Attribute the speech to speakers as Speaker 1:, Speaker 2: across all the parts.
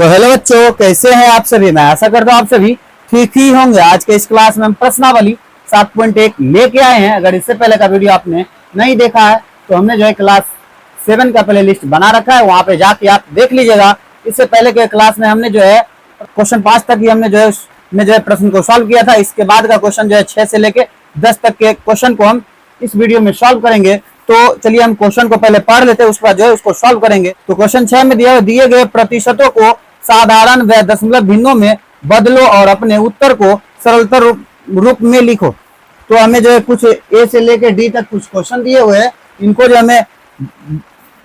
Speaker 1: तो हेलो बच्चों, कैसे हैं आप सभी। मैं आशा करता हूँ आप सभी ठीक ही होंगे। आज के इस क्लास में हम प्रश्नावली 7.1 लेके आए हैं। अगर इससे पहले का वीडियो आपने नहीं देखा है तो हमने जो है क्लास 7 का प्ले लिस्ट बना रखा है, वहां पे जाके आप देख लीजिएगा। इससे पहले के क्लास में हमने जो है क्वेश्चन 5 तक ही हमने जो है प्रश्न को सॉल्व किया था। इसके बाद का क्वेश्चन जो है 6 से लेके 10 तक के क्वेश्चन को हम इस वीडियो में सॉल्व करेंगे। तो चलिए हम क्वेश्चन को पहले पढ़ लेते हैं, उसके बाद जो है उसको सॉल्व करेंगे। तो क्वेश्चन 6 में दिए गए प्रतिशतों को साधारण व दशमलव भिन्नों में बदलो और अपने उत्तर को सरलतर रूप में लिखो। तो हमें जो है कुछ ए से लेके डी तक कुछ क्वेश्चन दिए हुए हैं, इनको जो हमें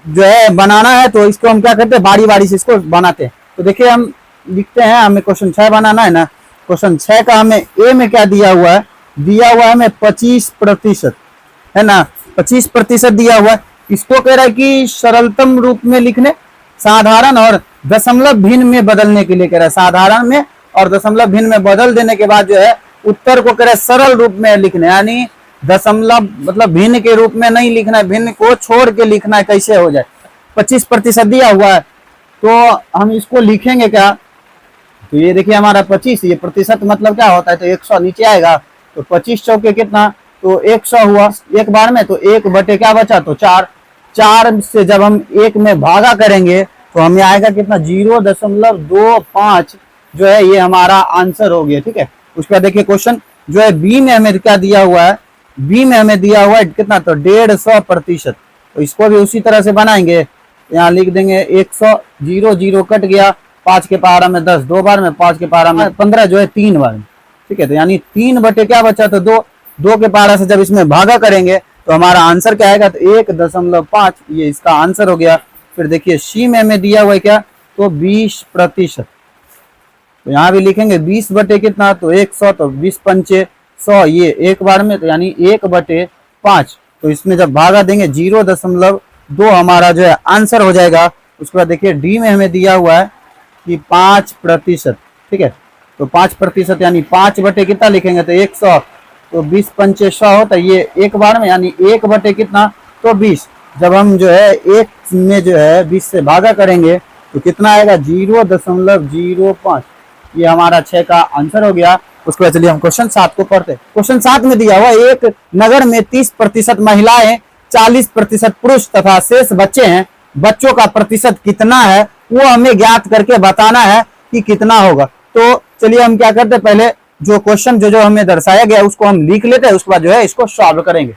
Speaker 1: जो है बनाना है। तो इसको हम क्या करते हैं, बारी बारी से इसको बनाते हैं। तो देखिए हम लिखते हैं, हमें क्वेश्चन 6 बनाना है ना। क्वेश्चन 6 का हमें ए में क्या दिया हुआ है, हमें 25% है ना, 25% दिया हुआ है। इसको कह रहा है कि सरलतम रूप में लिखने, साधारण और दशमलव भिन्न में बदलने के लिए कह रहा है। साधारण में और दशमलव भिन्न में बदल देने के बाद जो है उत्तर को कह रहा है सरल रूप में लिखने, यानी दशमलव मतलब भिन्न के रूप में नहीं लिखना है, भिन्न को छोड़ के लिखना है, कैसे हो जाए। 25% दिया हुआ है तो हम इसको लिखेंगे क्या। तो ये देखिए हमारा 25, ये प्रतिशत मतलब क्या होता है, तो 100 नीचे आएगा। तो 25 चौके कितना, तो 100 हुआ एक बार में। तो 1 बटे क्या बचा, तो 4 से जब हम 1 में भागा करेंगे तो हमें आएगा कितना, 0.25 जो है ये हमारा आंसर हो गया। ठीक है, उसके बाद देखिए क्वेश्चन जो है बी में हमें क्या दिया हुआ है, बी में हमें दिया हुआ है कितना, तो 150%। तो इसको भी उसी तरह से बनाएंगे। यहाँ लिख देंगे 100, 0 कट गया, 5 के पारा में 10 दो बार में, 5 के पारा में 15 जो है 3 बार में। ठीक है, तो यानी 3 बटे क्या बचा, तो 2 के पारा से जब इसमें भागा करेंगे तो हमारा आंसर क्या आएगा, तो 1.5, ये इसका आंसर हो गया। फिर देखिए सी में हमें दिया हुआ है क्या, तो 20%। तो यहाँ भी लिखेंगे 20 बटे कितना, तो 100, तो 20 पंचे 100, ये एक बार में, तो यानी 1/5। तो इसमें जब भागा देंगे 0.2 हमारा जो है आंसर हो जाएगा। उसके बाद देखिए डी में हमें दिया हुआ है कि 5%। ठीक है, तो 5% यानी 5 बटे कितना लिखेंगे, तो 100, तो 20 पंचे 100 होता है, ये एक बार में, यानी 1 बटे कितना, तो 20। जब हम जो है 1 में जो है 20 से भागा करेंगे तो कितना आएगा, 0.05। ये हमारा 6 का आंसर हो गया। उसके बाद चलिए हम क्वेश्चन 7 को पढ़ते हैं। क्वेश्चन 7 में दिया हुआ एक नगर में 30% महिलाएं, 40% पुरुष तथा शेष बच्चे हैं। बच्चों का प्रतिशत कितना है वो हमें ज्ञात करके बताना है कि कितना होगा। तो चलिए हम क्या करते हैं, पहले जो क्वेश्चन जो हमें दर्शाया गया है उसको हम लिख लेते हैं, उसके बाद जो है इसको सॉल्व करेंगे।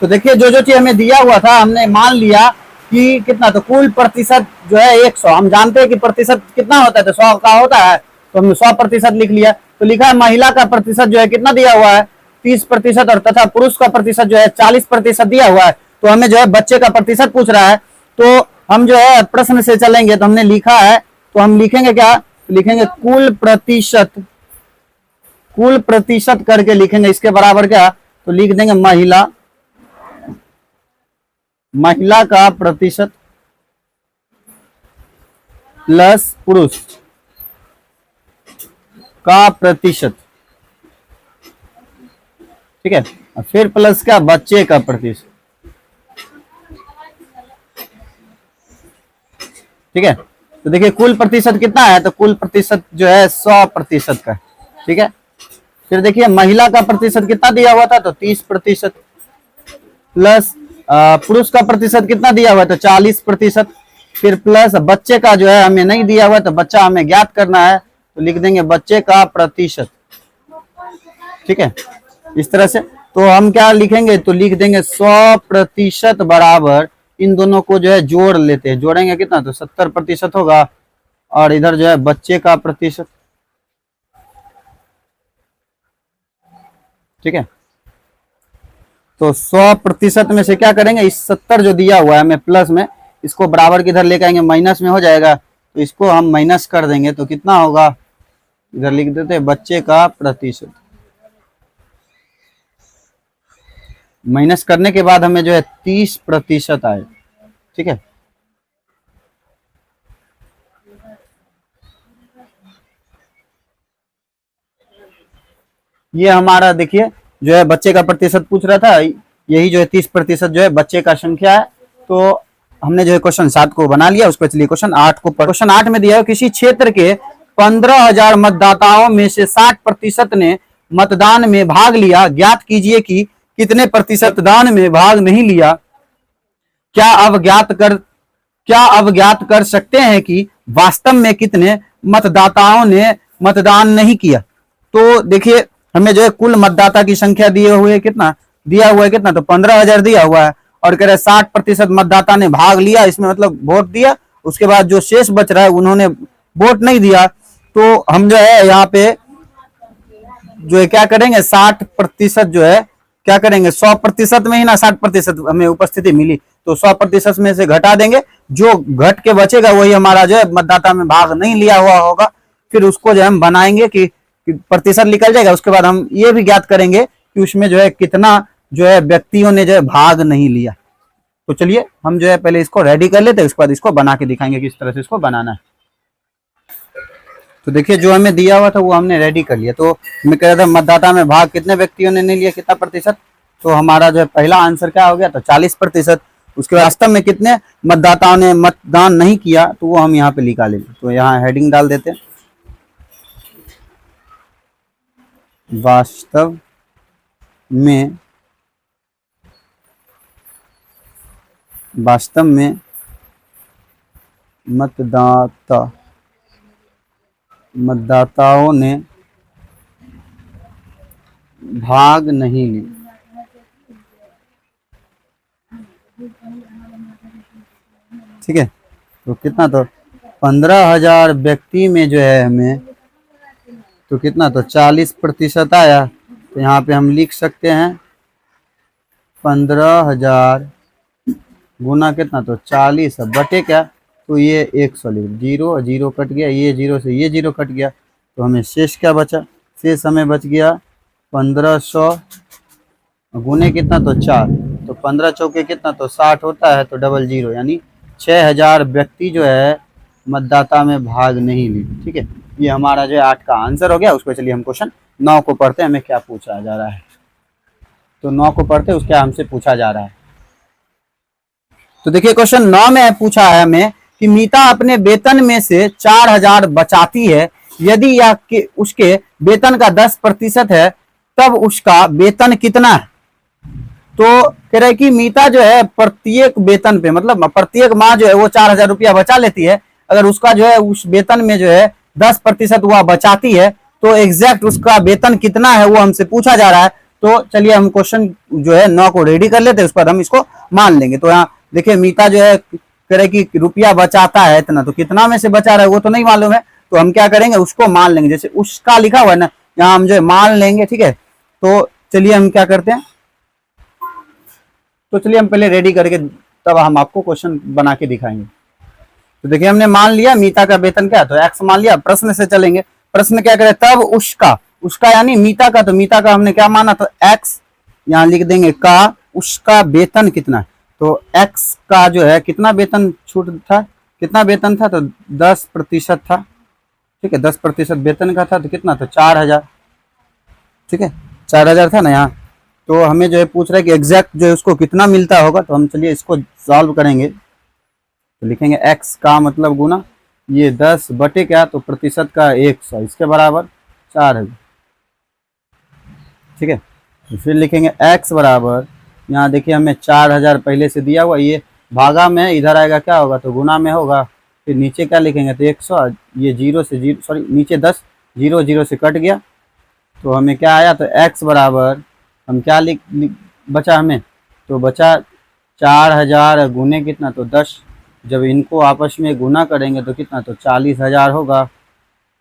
Speaker 1: तो देखिए जो चीज हमें दिया हुआ था हमने मान लिया कि कितना, तो कुल प्रतिशत जो है 100। हम जानते हैं कि प्रतिशत कितना होता है, तो 100 का होता है, तो हमने 100% लिख लिया। तो लिखा है महिला का प्रतिशत जो है कितना दिया हुआ है, 30%, और तथा पुरुष का प्रतिशत जो है 40% दिया हुआ है। तो हमें जो है बच्चे का प्रतिशत पूछ रहा है, तो हम जो है प्रश्न से चलेंगे। तो हमने लिखा है, तो हम लिखेंगे क्या, लिखेंगे कुल प्रतिशत करके लिखेंगे। इसके बराबर क्या, तो लिख देंगे महिला का प्रतिशत प्लस पुरुष का प्रतिशत। ठीक है, फिर प्लस क्या, बच्चे का प्रतिशत। ठीक है, तो देखिए कुल प्रतिशत कितना है, तो कुल प्रतिशत जो है 100% का। ठीक है, फिर देखिए महिला का प्रतिशत कितना दिया हुआ था, तो 30%, प्लस पुरुष का प्रतिशत कितना दिया हुआ है, तो 40%, फिर प्लस बच्चे का जो है हमें नहीं दिया हुआ है, तो बच्चा हमें ज्ञात करना है, तो लिख देंगे बच्चे का प्रतिशत। ठीक है, इस तरह से। तो हम क्या लिखेंगे, तो लिख देंगे 100% बराबर, इन दोनों को जो है जोड़ लेते हैं, जोड़ेंगे कितना, तो 70% होगा, और इधर जो है बच्चे का प्रतिशत। ठीक है, तो 100% में से क्या करेंगे, इस 70 जो दिया हुआ है हमें प्लस में, इसको बराबर किधर लेके आएंगे, माइनस में हो जाएगा। तो इसको हम माइनस कर देंगे, तो कितना होगा, इधर लिख देते हैं बच्चे का प्रतिशत। माइनस करने के बाद हमें जो है 30% आए। ठीक है, ये हमारा देखिए जो है बच्चे का प्रतिशत पूछ रहा था, यही जो है 30% जो है बच्चे का संख्या है। तो हमने जो है क्वेश्चन 7 को बना लिया। उसको चलिए क्वेश्चन 8 को क्वेश्चन 8 में दिया है किसी क्षेत्र के 15,000 मतदाताओं में से 60% ने मतदान में भाग लिया, ज्ञात कीजिए कि कितने प्रतिशत दान में भाग नहीं लिया। क्या अब ज्ञात कर सकते हैं कि वास्तव में कितने मतदाताओं ने मतदान नहीं किया। तो देखिए हमें जो है कुल मतदाता की संख्या दिया हुआ है कितना तो 15,000 दिया हुआ है और कह रहे 60% मतदाता ने भाग लिया, इसमें मतलब वोट दिया। उसके बाद जो शेष बच रहा है उन्होंने वोट नहीं दिया। तो हम जो है यहाँ पे जो है क्या करेंगे 60% जो है क्या करेंगे 100% में ही ना 60% हमें उपस्थिति मिली तो 100% में से घटा देंगे, जो घट के बचेगा वही हमारा जो है मतदाता में भाग नहीं लिया हुआ होगा। फिर उसको जो हम बनाएंगे कि प्रतिशत निकल जाएगा। उसके बाद हम ये भी ज्ञात करेंगे कि उसमें जो है कितना जो है व्यक्तियों ने जो है भाग नहीं लिया। तो चलिए हम जो है पहले इसको रेडी कर लेते हैं, उसके बाद इसको बना के दिखाएंगे किस तरह से इसको बनाना है। तो देखिए जो हमें दिया हुआ था वो हमने रेडी कर लिया। तो मैं कह रहा था मतदाता में भाग कितने व्यक्तियों ने नहीं लिया, कितना प्रतिशत। तो हमारा जो है पहला आंसर क्या हो गया तो 40%। उसके वास्तव में कितने मतदाताओं ने मतदान नहीं किया तो वो हम यहाँ पे निकालेंगे। तो यहाँ हेडिंग डाल देते हैं वास्तव में मतदाताओं ने भाग नहीं ली। ठीक है, तो कितना तो 15,000 व्यक्ति में जो है हमें तो कितना तो 40% आया। तो यहाँ पे हम लिख सकते हैं 15,000 गुना कितना तो 40 बटे क्या तो ये 100 लिख, 0 0 कट गया, ये 0 से ये 0 कट गया। तो हमें शेष क्या बचा, शेष हमें बच गया 1500 गुने कितना तो 4, तो 15 चौके कितना तो 60 होता है, तो डबल 0 यानी 6,000 व्यक्ति जो है मतदाता में भाग नहीं ली। ठीक है, ये हमारा जो है 8 का आंसर हो गया। उसको चलिए हम क्वेश्चन 9 को पढ़ते हैं, हमें क्या पूछा जा रहा है। तो 9 को पढ़ते हैं, उसके हमसे पूछा जा रहा है। तो देखिए क्वेश्चन 9 में पूछा है हमें कि मीता अपने वेतन में से 4,000 बचाती है, यदि यह उसके वेतन का 10% है तब उसका वेतन कितना है। तो कह रहे कि मीता जो है प्रत्येक वेतन पे मतलब प्रत्येक माह जो है वो 4,000 रुपया बचा लेती है। अगर उसका जो है उस वेतन में जो है 10% वह बचाती है तो एग्जैक्ट उसका वेतन कितना है वो हमसे पूछा जा रहा है। तो चलिए हम क्वेश्चन जो है 9 को रेडी कर लेते हैं, उसके बाद हम इसको मान लेंगे। तो यहाँ देखिए मीता जो है कह रहे कि रुपया बचाता है इतना, तो कितना में से बचा रहा है वो तो नहीं मालूम है। तो हम क्या करेंगे उसको मान लेंगे, जैसे उसका लिखा हुआ है ना यहाँ हम जो है मान लेंगे। ठीक है, तो चलिए हम क्या करते हैं, तो चलिए हम पहले रेडी करके तब हम आपको क्वेश्चन बना के दिखाएंगे। तो देखिए हमने मान लिया मीता का वेतन क्या, तो x मान लिया। प्रश्न से चलेंगे, प्रश्न क्या करे तब उसका यानी मीता का, तो मीता का हमने क्या माना तो x, यहाँ लिख देंगे का, उसका वेतन कितना है। तो x का जो है कितना वेतन छूट था, कितना वेतन था तो 10% था। ठीक है, 10% वेतन का था तो कितना तो 4,000। ठीक है, 4,000 था ना यहाँ। तो हमें जो है पूछ रहा है कि एग्जैक्ट जो है उसको कितना मिलता होगा। तो हम चलिए इसको सॉल्व करेंगे। तो लिखेंगे x का मतलब गुना ये 10 बटे क्या तो प्रतिशत का 100, इसके बराबर 4,000। ठीक है, तो फिर लिखेंगे x बराबर, यहाँ देखिए हमें 4,000 पहले से दिया हुआ, ये भागा में इधर आएगा क्या होगा तो गुना में होगा। फिर नीचे क्या लिखेंगे तो 100, ये 0 से 0 सॉरी नीचे 10, 0 0 से कट गया। तो हमें क्या आया तो x बराबर हम क्या लिख बचा हमें तो बचा 4,000 गुने कितना तो 10। जब इनको आपस में गुना करेंगे तो कितना तो 40,000 होगा।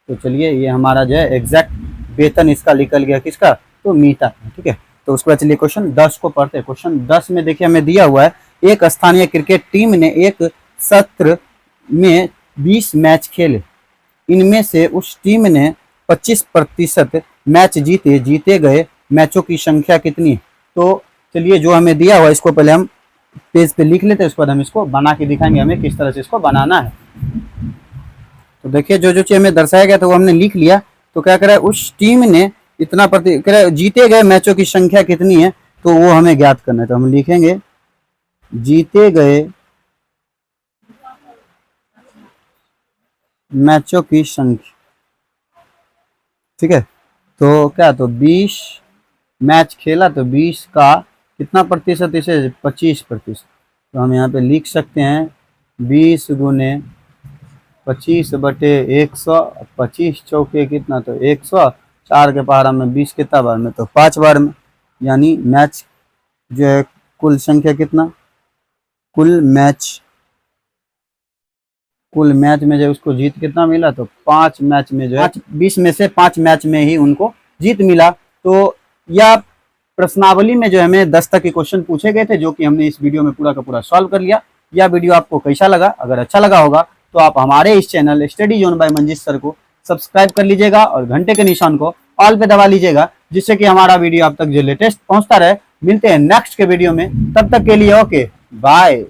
Speaker 1: तो चलिए ये हमारा जो है एग्जैक्ट वेतन इसका निकल गया, किसका तो मीता। ठीक है, तो उसके बाद चलिए क्वेश्चन 10 को पढ़ते हैं। क्वेश्चन 10 में देखिए हमें दिया हुआ है एक स्थानीय क्रिकेट टीम ने एक सत्र में 20 मैच खेले, इनमें से उस टीम ने 25% मैच जीते गए मैचों की संख्या कितनी है। तो चलिए जो हमें दिया हुआ इसको पहले हम पेज पे लिख लेते हैं, उसके बाद हम इसको बना के दिखाएंगे हमें किस तरह से इसको बनाना है। तो देखिए जो चीज हमें दर्शाया गया था वो हमने लिख लिया। तो क्या करा उस टीम ने इतना जीते गए मैचों की संख्या कितनी है तो वो हमें ज्ञात करना है। तो हम लिखेंगे जीते गए मैचों की संख्या, ठीक है। तो क्या, तो 20 मैच खेला तो 20 का कितना प्रतिशत, इसे 25%। तो हम यहाँ पे लिख सकते हैं 20 गुने 25/100, 25 चौके कितना, तो 100, 4 के पारा में 20 कितना बार में, तो 5 बार में। यानी मैच जो है कुल संख्या कितना, कुल मैच में जो उसको जीत कितना मिला, तो 5 मैच में जो है 20 में से 5 मैच में ही उनको जीत मिला। तो यह प्रश्नावली में जो हमें 10 तक के क्वेश्चन पूछे गए थे, जो कि हमने इस वीडियो में पूरा का पूरा सॉल्व कर लिया। यह वीडियो आपको कैसा लगा, अगर अच्छा लगा होगा तो आप हमारे इस channel study zone by Manjit sir को सब्सक्राइब कर लीजिएगा और घंटे के निशान को ऑल पे दबा लीजिएगा, जिससे कि हमारा वीडियो आप तक जो लेटेस्ट पहुंचता रहे। मिलते हैं नेक्स्ट के वीडियो में, तब तक के लिए ओके बाय।